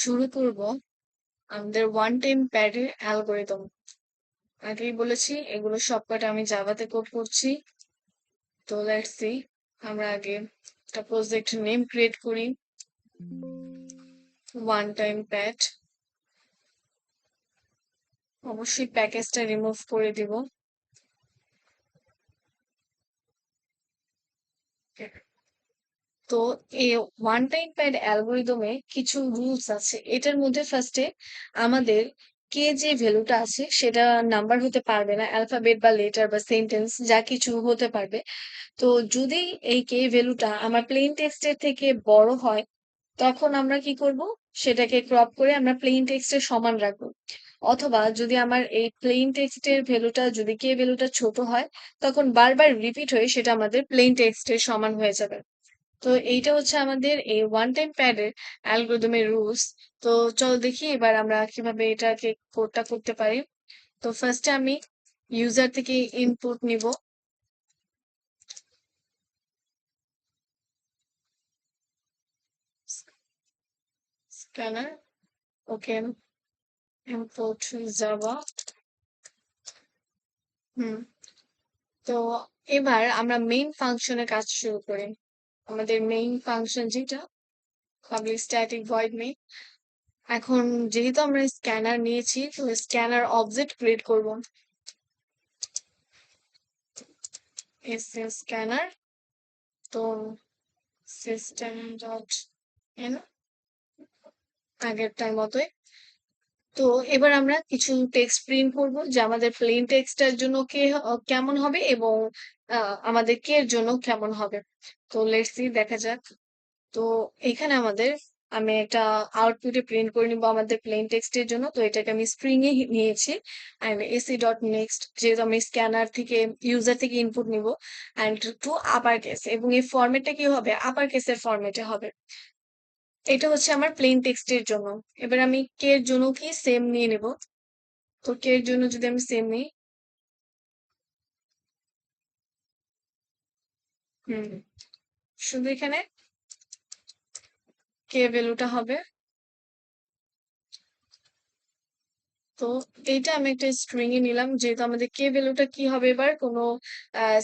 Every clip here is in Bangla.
শুরু করব আমাদের ওয়ান টাইম প্যাডের অ্যালগরিদম। আগেই বলেছি এগুলো সবকটা আমি জাভাতে কোড করছি। তো লেটস সি, আমরা আগে একটা প্রজেক্ট নেম ক্রিয়েট করি, ওয়ান টাইম প্যাড। অবশ্যই প্যাকেজটা রিমুভ করে দিব। তো এই ওয়ান টাইম প্যাড অ্যালগরিদমে কিছু রুলস আছে। এটার মধ্যে ফার্স্টে আমাদের কে যে ভ্যালুটা আছে সেটা নাম্বার হতে পারবে না, অ্যালফাবেট বা লেটার বা সেন্টেন্স যা কিছু হতে পারবে। তো যদি এই কে ভ্যালুটা আমার প্লেন টেক্সটের থেকে বড় হয়, তখন আমরা কি করব, সেটাকে ক্রপ করে আমরা প্লেন টেক্সটের সমান রাখবো। অথবা যদি আমার এই প্লেন টেক্সটের ভ্যালুটা, যদি কে ভ্যালুটা ছোট হয়, তখন বারবার রিপিট হয়ে সেটা আমাদের প্লেন টেক্সটের সমান হয়ে যাবে। তো এইটা হচ্ছে আমাদের এই ওয়ান টাইম প্যাডের অ্যালগরিদমের রুলস। তো চলো দেখি এবার আমরা কিভাবে এটাকে কোডটা করতে পারি। তো ফার্স্টে আমি ইউজার থেকে ইনপুট নিব। স্ক্যানার, ওকে, ইনপুট জাভা। হুম। তো এবার আমরা মেইন ফাংশনের কাজ শুরু করি। আমাদের মেইন ফাংশন যেটা পাবলিক স্ট্যাটিক ভয়েড মেইন। এখন যেহেতু আমরা স্ক্যানার নিয়েছি, তো স্ক্যানার অবজেক্ট ক্রিয়েট করব। স্ক্যানার, তো সিস্টেম ডট এন, আগেরটার মতোই। তো এবার আমরা কিছু টেক্সট প্রিন্ট করব, যে আমাদের প্লেন টেক্সটের জন্য কেমন হবে, এবং আমাদের কে এর জন্য কেমন হবে। তো লেটস সি, দেখা যাক। তো এখানে আমি একটা আউটপুটে প্রিন্ট করে নিব আমাদের প্লেন টেক্সটের জন্য। তো এটাকে আমি স্ট্রিং এ নিয়েছি। অ্যান্ড এসি ডট নেক্সট, যেহেতু আমি স্ক্যানার থেকে, ইউজার থেকে ইনপুট নিব, অ্যান্ড টু আপার কেস, এবং এই ফরম্যাটটা কি হবে, আপার কেসের ফরম্যাটে হবে। এটা হচ্ছে আমার প্লেন টেক্সটের জন্য। এবার আমি কে এর জন্য কি সেম নিয়ে নেব। তো কে এর জন্য যদি আমি সেম নিই, হুম, শুধু এখানে কে ভ্যালুটা হবে। তো এইটা আমি একটা স্ট্রিং এ নিলাম, যেহেতু আমাদের কে ভ্যালুটা কি হবে, এবার কোনো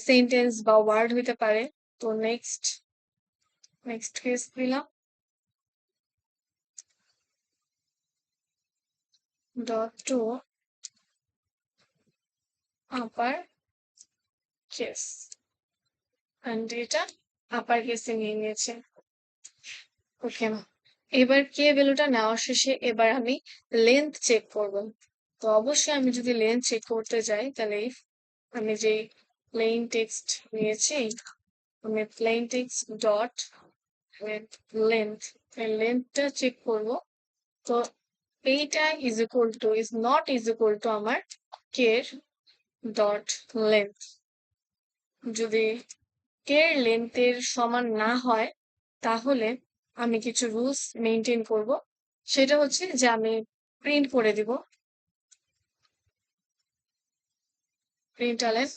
সেন্টেন্স বা ওয়ার্ড হইতে পারে। তো নেক্সট, নেক্সট কেস দিলাম, dot to upper case, and এটা আপার কেসে নিয়ে নিয়েছে। ওকে, এবার কে ভ্যালুটা নেওয়া শেষে এবার আমি লেন্থ চেক করব। তো অবশ্যই আমি যদি লেন্থ চেক করতে যাই, তাহলে আমি যে প্লেন টেক্সট নিয়েছি, আমি প্লেন টেক্সট ডট লেন্থ, এই লেন্থটা চেক করব। তো এইটা is not is equal two আমার কে ডট লেন্থ। যদি কে লেন্থের সমান না হয়, তাহলে আমি কিছু রুলস মেনটেন করব। সেটা হচ্ছে যে আমি প্রিন্ট করে দিব, প্রিন্ট আলেন।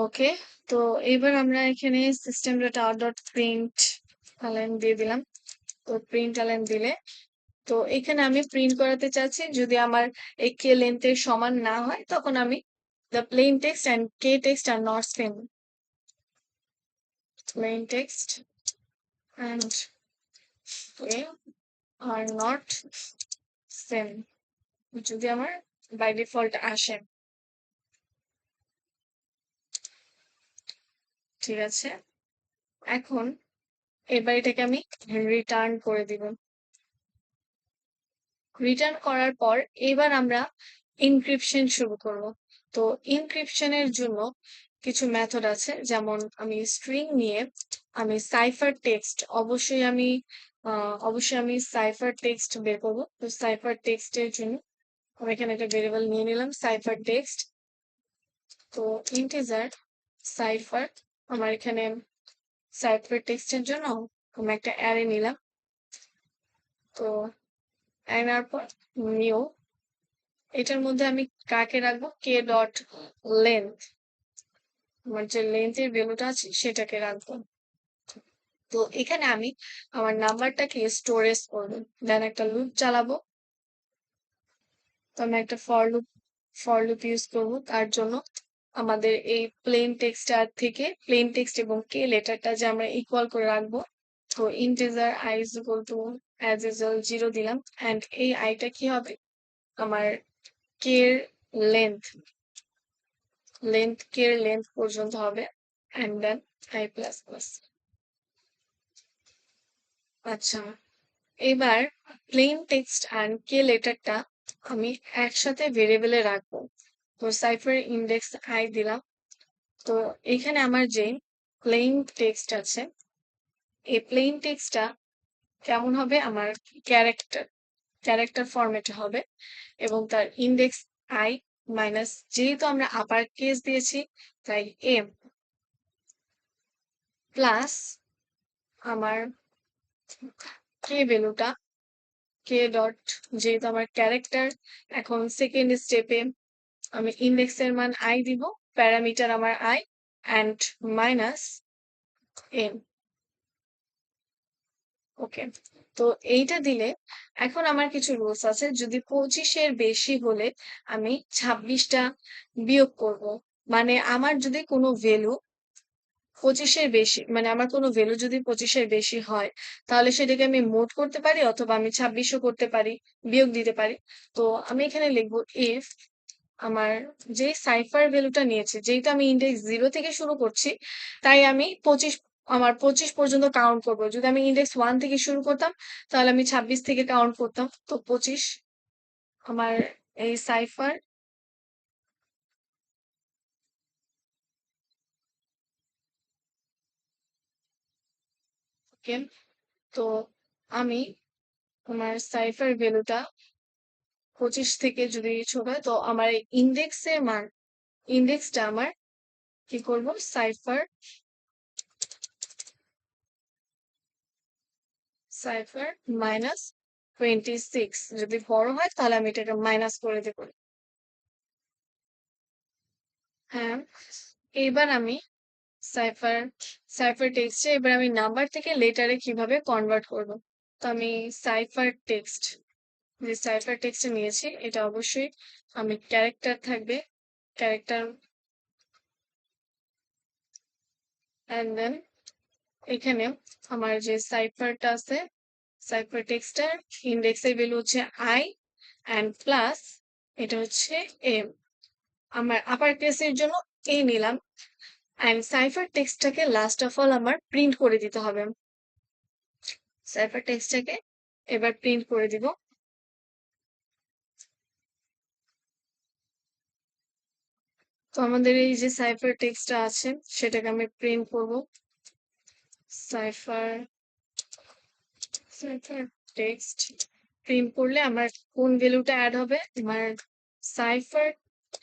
ওকে, তো এবার আমরা এখানে system dot out dot print ln দিয়ে দিলাম। তো প্রিন্ট আলেন দিলে, তো এখানে আমি প্রিন্ট করাতে চাচ্ছি যদি আমার এই কে লেন্থের সমান না হয়, তখন আমি the plain text and k text are not same. Plain text and k are not same যদি আমার বাই ডিফল্ট আসে। ঠিক আছে, এখন এবার এটাকে আমি রিটার্ন করে দিব। রিটার্ন করার পর এবার আমরা ইনক্রিপশন শুরু করব। তো ইনক্রিপশনের জন্য কিছু মেথড আছে, যেমন আমি স্ট্রিং নিয়ে আমি সাইফার টেক্সট, অবশ্যই আমি সাইফার টেক্সট বের করবো। তো সাইফার টেক্সটের জন্য আমি এখানে একটা ভেরিয়েবল নিয়ে নিলাম, সাইফার টেক্সট। তো ইন্টিজার সাইফার, আমার এখানে সাইফার টেক্সটের জন্য আমি একটা অ্যারে নিলাম। তো অ্যারে নেওয়ার পর নিউ, এটার মধ্যে আমি কাকে রাখবো, কে ডট লেন্থ, আমার যে লেন্থের ভ্যালুটা আছে সেটাকে রাখবো। তো এখানে আমি আমার নাম্বারটাকে স্টোরেজ করব, দেন একটা লুপ চালাবো। তো আমি একটা ফর লুপ ইউজ করব তার জন্য। আমাদের এই প্লেন টেক্সট থেকে প্লেন টেক্সট এবং কে লেটারটা যে আমরা ইকুয়াল করে রাখবো। তো integer i is equal two as usual 0 দিলাম, এন্ড এই আইটা কি হবে, আমার কে এর কে এর লেন্থ পর্যন্ত হবে, and then i plus plus. আচ্ছা, এবার প্লেন টেক্সট অ্যান্ড কে লেটারটা আমি একসাথে ভেরিয়েবলে রাখবো। তো সাইফার ইন্ডেক্স i দিলাম। তো এখানে আমার যে প্লেন টেক্সট আছে, এই প্লেন টেক্সটটা কেমন হবে, আমার ক্যারেক্টার ক্যারেক্টার ফরম্যাটে হবে, এবং তার ইন্ডেক্স i মাইনাস, যেহেতু আমরা আপার কেস দিয়েছি তাই m, প্লাস আমার কে ভ্যালুটা, কে ডট, যেহেতু আমার ক্যারেক্টার, এখন সেকেন্ড স্টেপে আমি ইন্ডেক্সের মান i দিব, প্যারামিটার আমার i, অ্যান্ড মাইনাস m। ওকে, তো এইটা দিলে এখন আমার কিছু রুলস আছে। যদি 25-এর বেশি হলে আমি 26টা বিয়োগ করব। মানে আমার যদি কোনো ভ্যালু 25-এর বেশি, মানে আমার কোনো ভ্যালু যদি 25-এর বেশি হয়, তাহলে সেটাকে আমি মোড করতে পারি, অথবা আমি 26ও করতে পারি, বিয়োগ দিতে পারি। তো আমি এখানে লিখবো ইফ আমার যে সাইফার ভ্যালুটা নিয়েছে, যেহেতু আমি ইন্ডেক্স 0 থেকে শুরু করছি, তাই আমি 25 পর্যন্ত কাউন্ট করব। যদি আমি ইন্ডেক্স 1 থেকে শুরু করতাম, তাহলে আমি 26 থেকে কাউন্ট করতাম। তো 25 আমার এই সাইফার, ওকে। তো আমি আমার সাইফার ভ্যালুটা 25 থেকে যদি ছোট হয়, তো আমার ইন্ডেক্সটা আমার কি করব, সাইফার সাইফার মাইনাস 26। যদি বড় হয় তাহলে আমি এটাকে মাইনাস করে দেবো। হ্যাঁ, এবার আমি সাইফার সাইফার টেক্সটে এবার আমি নাম্বার থেকে লেটারে কিভাবে কনভার্ট করব। তো আমি সাইফার টেক্সট যে সাইফার টেক্সটে নিয়েছি, এটা অবশ্যই আমি ক্যারেক্টার থাকবে, ক্যারেক্টার, এন্ড দেন এখানে আমার যে সাইফারটা আছে, সাইফার টেক্সটার ইন্ডেক্সের ভ্যালু হচ্ছে i, অ্যান্ড প্লাস এটা হচ্ছে m। আমার আপার কেসের জন্য a নিলাম, অ্যান্ড সাইফার টেক্সটটাকে লাস্ট অফ অল আমার প্রিন্ট করে দিতে হবে। সাইফার টেক্সটটাকে এবার প্রিন্ট করে দিব। তো আমাদের এই যে সাইফার টেক্সটটা আছে, সেটাকে আমি প্রিন্ট করব। সাইফার সাইফার টেক্সট প্রিন্ট করলে আমার কোন ভ্যালুটা অ্যাড হবে, আমার সাইফার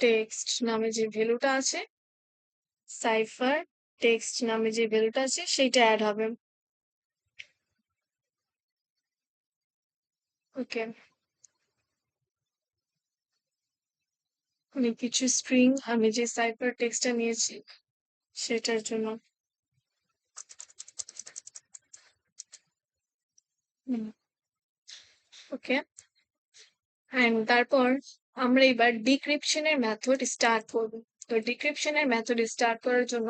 টেক্সট নামে যে ভ্যালুটা আছে, সাইফার টেক্সট নামে যে ভ্যালুটা আছে সেইটা অ্যাড হবে। ওকে, আমি কিছু স্ট্রিং, আমি যে সাইফার টেক্সটটা নিয়েছি সেটার জন্য, ওকে। এন্ড তারপর আমরা এবার ডিক্রিপশনের মেথড স্টার্ট করব। তো ডিক্রিপশনের মেথড স্টার্ট করার জন্য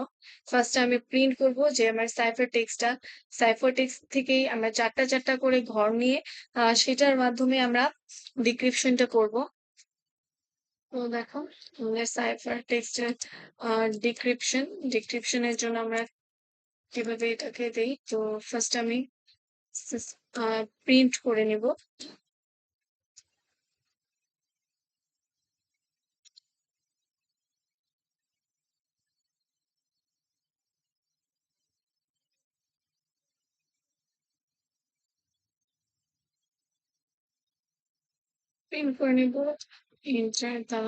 ফার্স্ট আমি প্রিন্ট করব যে আমার সাইফার টেক্সট থেকেই আমরা চারটা চারটা করে ঘর নিয়ে সেটার মাধ্যমে আমরা ডিক্রিপশনটা করব। তো দেখো, আমাদের সাইফার টেক্সটের ডিক্রিপশনের জন্য আমরা কিভাবে এটাকে দেই। তো ফার্স্ট আমি প্রিন্ট করে নিব। প্রিন্ট করে নিব enter the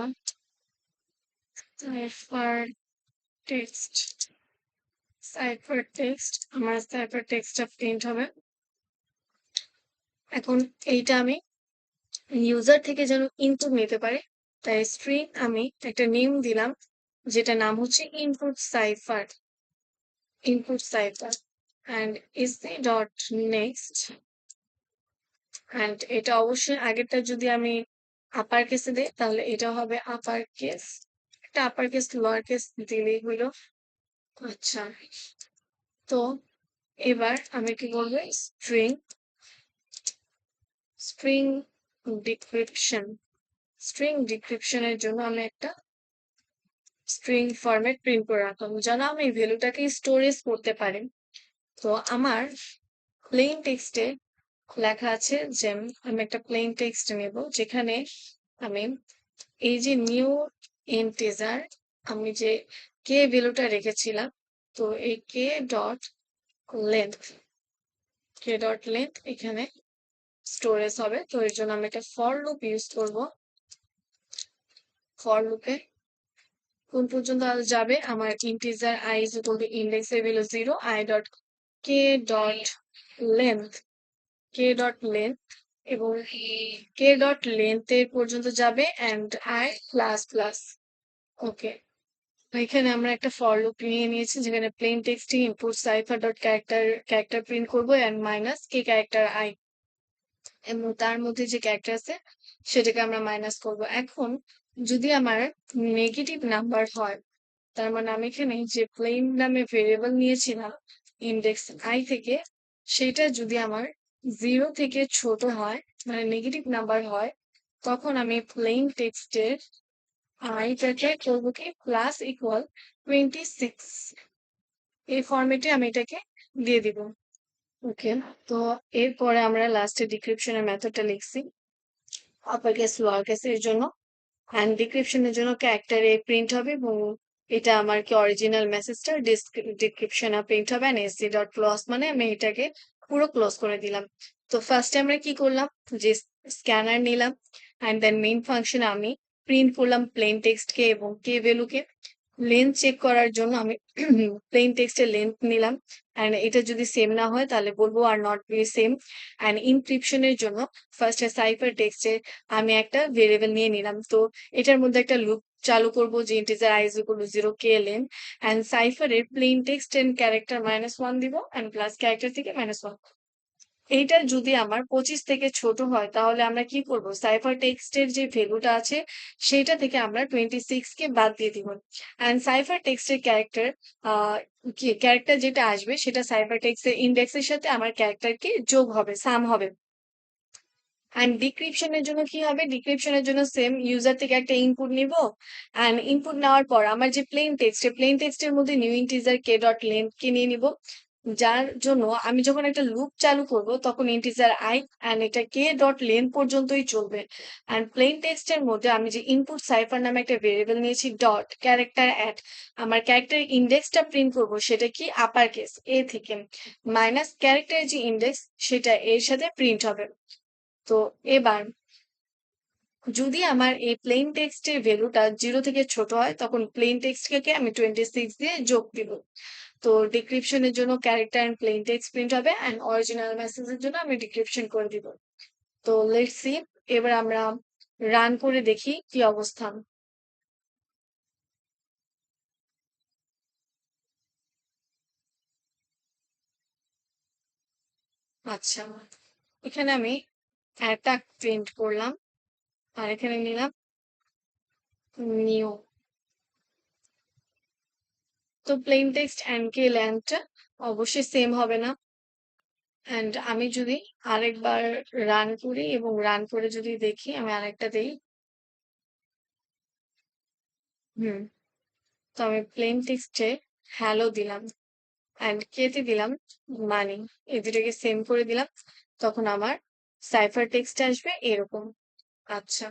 cipher text. Cipher text, আমার সাইফার টেক্সটটা প্রিন্ট হবে। এখন এইটা আমি ইউজার থেকে যেন ইনপুট নিতে পারে, তাই স্ট্রিং আমি একটা নেম দিলাম, যেটা নাম হচ্ছে input cipher. and dot next, and এটা অবশ্যই আগেরটা যদি আমি আপার কেসে দেই তাহলে এটা হবে আপার কেস, এটা আপার কেস লোয়ার কেস দিলেই হলো। আচ্ছা, তো এবার আমি কি বলবো, স্ট্রিং স্ট্রিং ডিক্রিপশন, স্ট্রিং ডিক্রিপশনের জন্য আমি একটা স্ট্রিং ফরম্যাট প্রিন্ট করে রাখলাম যেন আমি ভ্যালুটাকে স্টোরেজ করতে পারি। তো আমার প্লেন টেক্সটে লেখা আছে যে আমি একটা প্লেন টেক্সট নেব যেখানে আমি এই যে নিউ ইন্টিজার, আমি যে কে ভ্যালুটা রেখেছিলাম, তো এই লেন্থ কে ডট লেন্থ এখানে স্টোরেজ হবে। তো এর জন্য আমি একটা ফর লুপ ইউজ করব। ফর লুপে কোন পর্যন্ত যাবে, আমার integer i is equal to index এর value 0, i dot k dot length, k dot length এবং কে ডট লেন্থ এর পর্যন্ত যাবে and i plus plus. Okay, এখানে আমরা একটা ফর লুপ নিয়ে নিয়েছি যেখানে plain text input cipher dot character print করবো and minus k character i, এবং তার মধ্যে যে ক্যারেক্টার আছে সেটাকে আমরা মাইনাস করব। এখন যদি আমার নেগেটিভ নাম্বার হয়, তার মানে আমি এখানে যে প্লেন নামে ভেরিয়েবল নিয়েছিলাম ইন্ডেক্স i থেকে, সেটা যদি আমার 0 থেকে ছোট হয়, মানে নেগেটিভ নাম্বার হয়, তখন আমি প্লেন টেক্সটের আইটাকে করবো কি প্লাস ইকুয়াল 26, এই ফরম্যাটে আমি এটাকে দিয়ে দিব। ওকে, তো এরপরে আমরা লাস্টে ডিক্রিপশনের মেথডটা লিখছি আপার কেস লোয়ার কেস এর জন্য, অ্যান্ড ডিক্রিপশনের জন্য ক্যারেক্টারে প্রিন্ট হবে এবং এটা আমার কি অরিজিনাল মেসেজটা ডিক্রিপশনে প্রিন্ট হবে, এন্ড এসসি ডট ক্লোজ মানে আমি এটাকে পুরো ক্লোজ করে দিলাম। তো ফার্স্টে আমরা কি করলাম, যে স্ক্যানার নিলাম অ্যান্ড দেন মেইন ফাংশনে আমি প্রিন্ট করলাম প্লেন টেক্সট কে এবং কে ভ্যালুকে। লেন্থ চেক করার জন্য আমি প্লেন টেক্সটের লেন্থ নিলাম, অ্যান্ড এটা যদি সেম না হয় তাহলে বলবো আর নট বি সেম। অ্যান্ড ইনক্রিপশনের জন্য ফার্স্টে সাইফার টেক্সটে আমি একটা ভেরিয়েবল নিয়ে নিলাম, তো এটার মধ্যে একটা লুপ চালু করব যে integer i is equal to 0 k len and সাইফারের প্লেন টেক্সট এন্ড ক্যারেক্টার -1 দিব অ্যান্ড প্লাস ক্যারেক্টার থেকে -1। এইটা যদি আমার 25 থেকে ছোট হয় তাহলে আমরা কি করব, সাইফার টেক্সটের যে ভ্যালুটা আছে সেটা থেকে আমরা 26 কে বাদ দিয়ে দিব, এন্ড সাইফার টেক্সটের ক্যারেক্টার যেটা আসবে সেটা সাইফার টেক্সটের ইন্ডেক্সের সাথে আমার ক্যারেক্টারকে যোগ হবে, সাম হবে। এন্ড ডিক্রিপশনের জন্য কি হবে, ডিক্রিপশনের জন্য সেম ইউজার থেকে একটা ইনপুট নিব, এন্ড ইনপুট নেওয়ার পর আমার যে প্লেন টেক্সটের মধ্যে নিউ ইন্টিজার কে ডট লেন্থ কে নিয়ে নিব, যার জন্য আমি যখন একটা লুপ চালু করব তখন ইন্টিজার i এন্ড এটা কে ডট লেন্থ পর্যন্তই চলবে। এন্ড প্লেন টেক্সটের মধ্যে আমি যে ইনপুট সাইফার নামে একটা ভেরিয়েবল নিয়েছি ডট ক্যারেক্টার অ্যাট, আমার ক্যারেক্টার ইন্ডেক্সটা প্রিন্ট করব সেটা কি আপার কেস এ থেকে, মাইনাস ক্যারেক্টার যে ইন্ডেক্স সেটা এর সাথে প্রিন্ট হবে। তো এবার যদি আমার এই প্লেন টেক্সটের ভ্যালুটা 0 থেকে ছোট হয় তখন প্লেন টেক্সটকে আমি 26 দিয়ে যোগ দিব। তো ডিক্রিপশনের জন্য character and plain text print হবে এন্ড অরিজিনাল মেসেজের জন্য আমি ডিক্রিপশন করে দিব। তো লেটস সি, এবার আমরা রান করে দেখি কি অবস্থা। আচ্ছা, এখানে আমি অ্যাটাক প্রিন্ট করলাম আর এখানে নিলাম নিউ। তো প্লেন টেক্সট এন্ড কে লেন্থটা অবশ্যই সেম হবে না, এন্ড আমি যদি আরেকবার রান করি এবং রান করে যদি দেখি, আমি আরেকটা দেই। হুম, তো আমি প্লেন টেক্সটে হ্যালো দিলাম এন্ড কেতে দিলাম মানি, এই দুটোকে সেম করে দিলাম, তখন আমার সাইফার টেক্সট আসবে এরকম। আচ্ছা,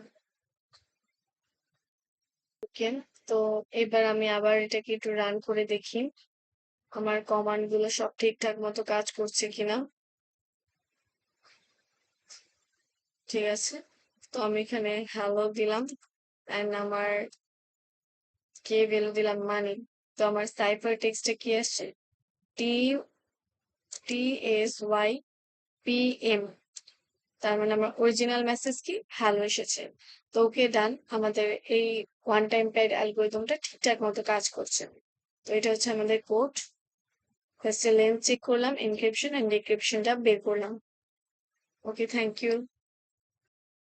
ওকে, তো এবার আমি আবার এটাকে একটু রান করে দেখি আমার কমান্ড গুলো সব ঠিকঠাক মতো কাজ করছে কিনা। ঠিক আছে, তো আমি এখানে হ্যালো দিলাম এন্ড আমার কে ভ্যালু দিলাম মানি। তো আমার সাইফার টেক্সটে কি আসছে, T T S Y P M, তার মানে আমার অরিজিনাল মেসেজ কি হ্যালো এসেছে। তো ওকে ডান, আমাদের এই ওয়ান টাইম প্যাড অ্যালগোরিদমটা ঠিকঠাক মতো কাজ করছে। তো এটা হচ্ছে আমাদের কোড। ফার্স্টে লেন্থ চেক করলাম, এনক্রিপশন এন্ড ডিক্রিপশনটা বের করলাম। ওকে, থ্যাংক ইউ।